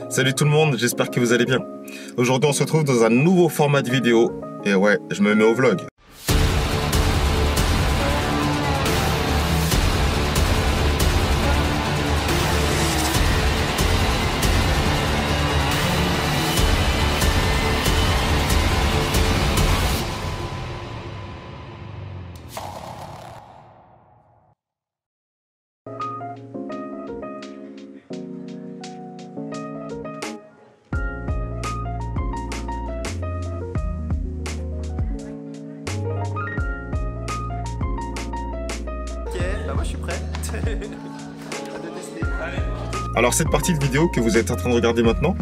Salut tout le monde, j'espère que vous allez bien. Aujourd'hui on se retrouve dans un nouveau format de vidéo. Et ouais, je me mets au vlog. Moi je suis prêt. Alors cette partie de vidéo que vous êtes en train de regarder maintenant,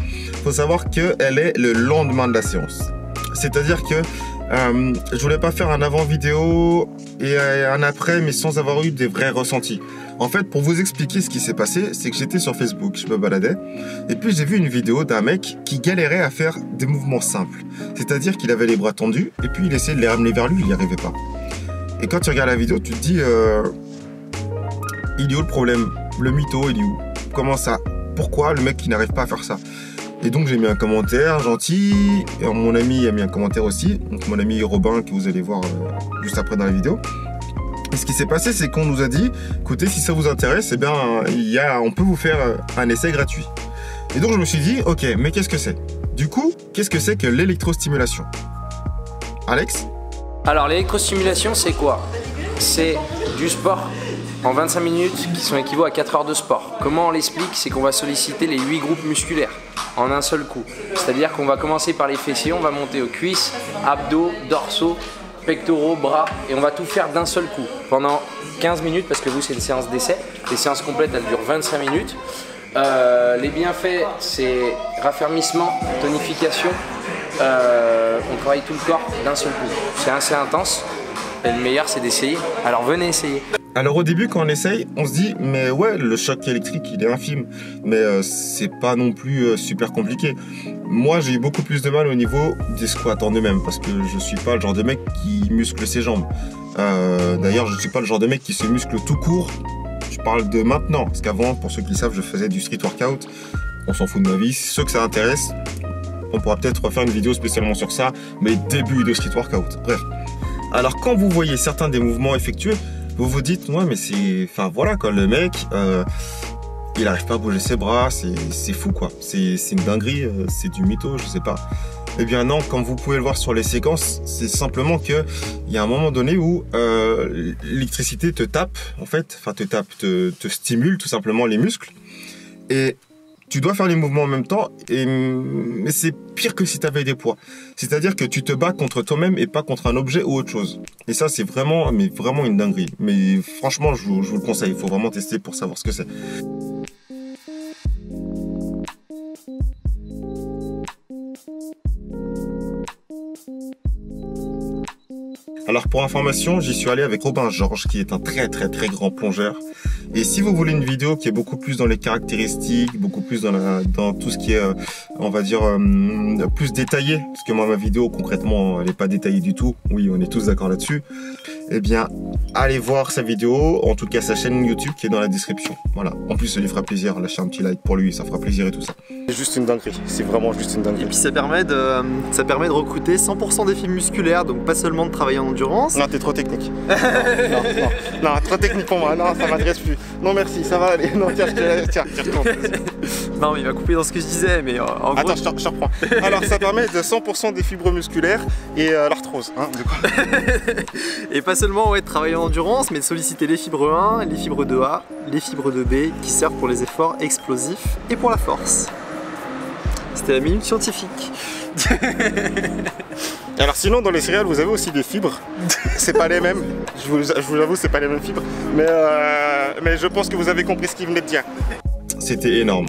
faut savoir qu'elle est le lendemain de la séance. C'est-à-dire que je voulais pas faire un avant vidéo et un après, mais sans avoir eu des vrais ressentis. En fait, pour vous expliquer ce qui s'est passé, c'est que j'étais sur Facebook, je me baladais, et puis j'ai vu une vidéo d'un mec qui galérait à faire des mouvements simples. C'est-à-dire qu'il avait les bras tendus, et puis il essayait de les ramener vers lui, il n'y arrivait pas. Et quand tu regardes la vidéo, tu te dis... il est où le problème? Le mytho, il est où? Comment ça? Pourquoi le mec qui n'arrive pas à faire ça? Et donc j'ai mis un commentaire gentil, et mon ami a mis un commentaire aussi, donc mon ami Robin que vous allez voir juste après dans la vidéo. Et ce qui s'est passé, c'est qu'on nous a dit, écoutez, si ça vous intéresse, eh bien, on peut vous faire un essai gratuit. Et donc je me suis dit, ok, mais qu'est-ce que c'est? Du coup, qu'est-ce que c'est que l'électrostimulation? Alex? Alors l'électrostimulation, c'est quoi? C'est du sport en 25 minutes qui sont équivalents à 4 heures de sport. Comment on l'explique? C'est qu'on va solliciter les 8 groupes musculaires en un seul coup. C'est-à-dire qu'on va commencer par les fessiers, on va monter aux cuisses, abdos, dorsaux, pectoraux, bras, et on va tout faire d'un seul coup pendant 15 minutes parce que vous c'est une séance d'essai. Les séances complètes elles durent 25 minutes. Les bienfaits, c'est raffermissement, tonification. On travaille tout le corps d'un seul coup. C'est assez intense. Et le meilleur c'est d'essayer. Alors venez essayer. Alors au début quand on essaye, on se dit mais ouais le choc électrique il est infime, mais c'est pas non plus super compliqué. Moi j'ai eu beaucoup plus de mal au niveau des squats en eux-mêmes parce que je suis pas le genre de mec qui muscle ses jambes. D'ailleurs je suis pas le genre de mec qui se muscle tout court. Je parle de maintenant parce qu'avant, pour ceux qui le savent, je faisais du street workout. On s'en fout de ma vie. Ceux que ça intéresse, on pourra peut-être refaire une vidéo spécialement sur ça, mes débuts de street workout. Bref. Alors quand vous voyez certains des mouvements effectués, vous vous dites ouais mais c'est, enfin voilà quoi, le mec il arrive pas à bouger ses bras, c'est fou quoi, c'est une dinguerie, c'est du mytho, je sais pas. Eh bien non, comme vous pouvez le voir sur les séquences, c'est simplement que il y a un moment donné où l'électricité te tape en fait, enfin te stimule tout simplement les muscles et tu dois faire les mouvements en même temps, mais c'est pire que si tu avais des poids. C'est-à-dire que tu te bats contre toi-même et pas contre un objet ou autre chose. Et ça, c'est vraiment, mais vraiment une dinguerie. Mais franchement, je vous le conseille. Il faut vraiment tester pour savoir ce que c'est. Alors pour information, j'y suis allé avec Robin Georges qui est un très grand plongeur. Et si vous voulez une vidéo qui est beaucoup plus dans les caractéristiques, beaucoup plus dans tout ce qui est, on va dire, plus détaillé, parce que moi ma vidéo concrètement elle n'est pas détaillée du tout, oui on est tous d'accord là-dessus, eh bien allez voir sa vidéo, en tout cas sa chaîne YouTube qui est dans la description. Voilà, en plus ça lui fera plaisir, lâchez un petit like pour lui, ça fera plaisir et tout ça. C'est juste une dinguerie, c'est vraiment juste une dinguerie. Et puis ça permet de recruter 100% des fibres musculaires, donc pas seulement de travailler en endurance. Non, t'es trop technique. non, trop technique pour moi, non, ça m'intéresse plus. Non merci, ça va aller, non tiens, tiens, Non mais il va couper dans ce que je disais, mais en gros... Attends, je te reprends. Alors ça permet de 100% des fibres musculaires et l'arthrose, hein, de quoi. Et pas seulement de travailler en endurance, mais de solliciter les fibres 1, les fibres 2A, les fibres 2B, qui servent pour les efforts explosifs et pour la force. C'était la minute scientifique. Alors sinon dans les céréales vous avez aussi des fibres, c'est pas les mêmes, je vous avoue c'est pas les mêmes fibres, mais je pense que vous avez compris ce qu'il venait de dire. C'était énorme,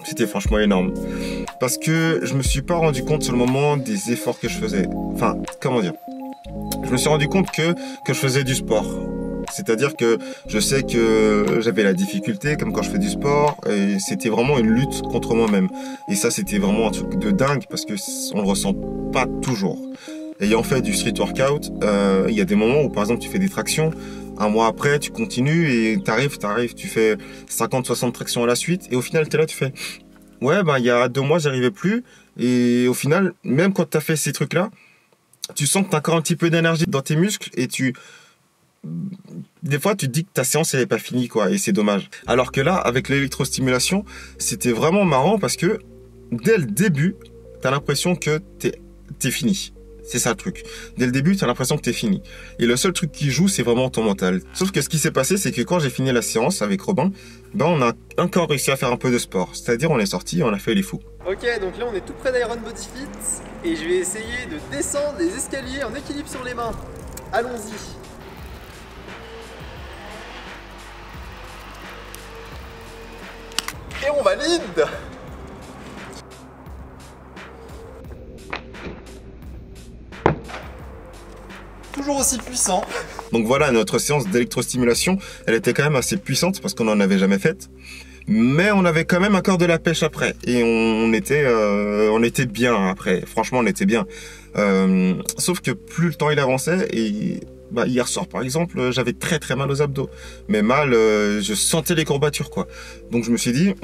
c'était franchement énorme, parce que je me suis pas rendu compte sur le moment des efforts que je faisais, enfin comment dire, je me suis rendu compte que je faisais du sport. C'est-à-dire que je sais que j'avais la difficulté, comme quand je fais du sport, et c'était vraiment une lutte contre moi-même. Et ça, c'était vraiment un truc de dingue, parce que on le ressent pas toujours. Ayant fait du street workout, il y a des moments où, par exemple, tu fais des tractions, un mois après, tu continues, et t'arrives, tu fais 50-60 tractions à la suite, et au final, t'es là, tu fais... ouais, ben, il y a 2 mois, j'y arrivais plus. Et au final, même quand tu as fait ces trucs-là, tu sens que tu as encore un petit peu d'énergie dans tes muscles et des fois, tu te dis que ta séance, elle n'est pas finie, quoi, et c'est dommage. Alors que là, avec l'électrostimulation, c'était vraiment marrant parce que dès le début, tu as l'impression que t'es fini. C'est ça le truc. Dès le début, tu as l'impression que t'es fini. Et le seul truc qui joue, c'est vraiment ton mental. Sauf que ce qui s'est passé, c'est que quand j'ai fini la séance avec Robin, ben on a encore réussi à faire un peu de sport. C'est-à-dire, on est sorti et on a fait les fous. Ok, donc là on est tout près d'Iron Body Fit et je vais essayer de descendre les escaliers en équilibre sur les mains. Allons-y. Et on valide! Toujours aussi puissant. Donc voilà, notre séance d'électrostimulation, elle était quand même assez puissante parce qu'on n'en avait jamais faite. Mais on avait quand même encore de la pêche après. Et on était bien après. Franchement, on était bien. Sauf que plus le temps il avançait, et bah, hier soir par exemple, j'avais très très mal aux abdos. Mais mal, je sentais les courbatures, quoi. Donc je me suis dit,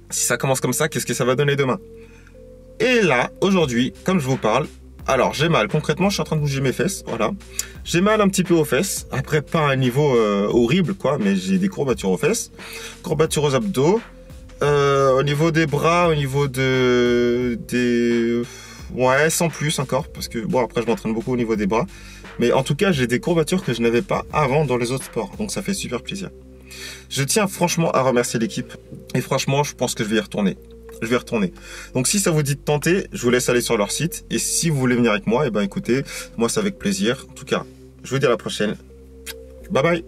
si ça commence comme ça, qu'est-ce que ça va donner demain? Et là, aujourd'hui, comme je vous parle, alors j'ai mal, concrètement je suis en train de bouger mes fesses, voilà. J'ai mal un petit peu aux fesses, après pas à un niveau horrible quoi, mais j'ai des courbatures aux fesses, courbatures aux abdos, au niveau des bras, au niveau ouais, sans plus encore, parce que bon après je m'entraîne beaucoup au niveau des bras, mais en tout cas j'ai des courbatures que je n'avais pas avant dans les autres sports, donc ça fait super plaisir. Je tiens franchement à remercier l'équipe, et franchement je pense que je vais y retourner. Je vais retourner. Donc si ça vous dit de tenter, je vous laisse aller sur leur site. Et si vous voulez venir avec moi, eh ben écoutez, moi c'est avec plaisir. En tout cas, je vous dis à la prochaine. Bye bye.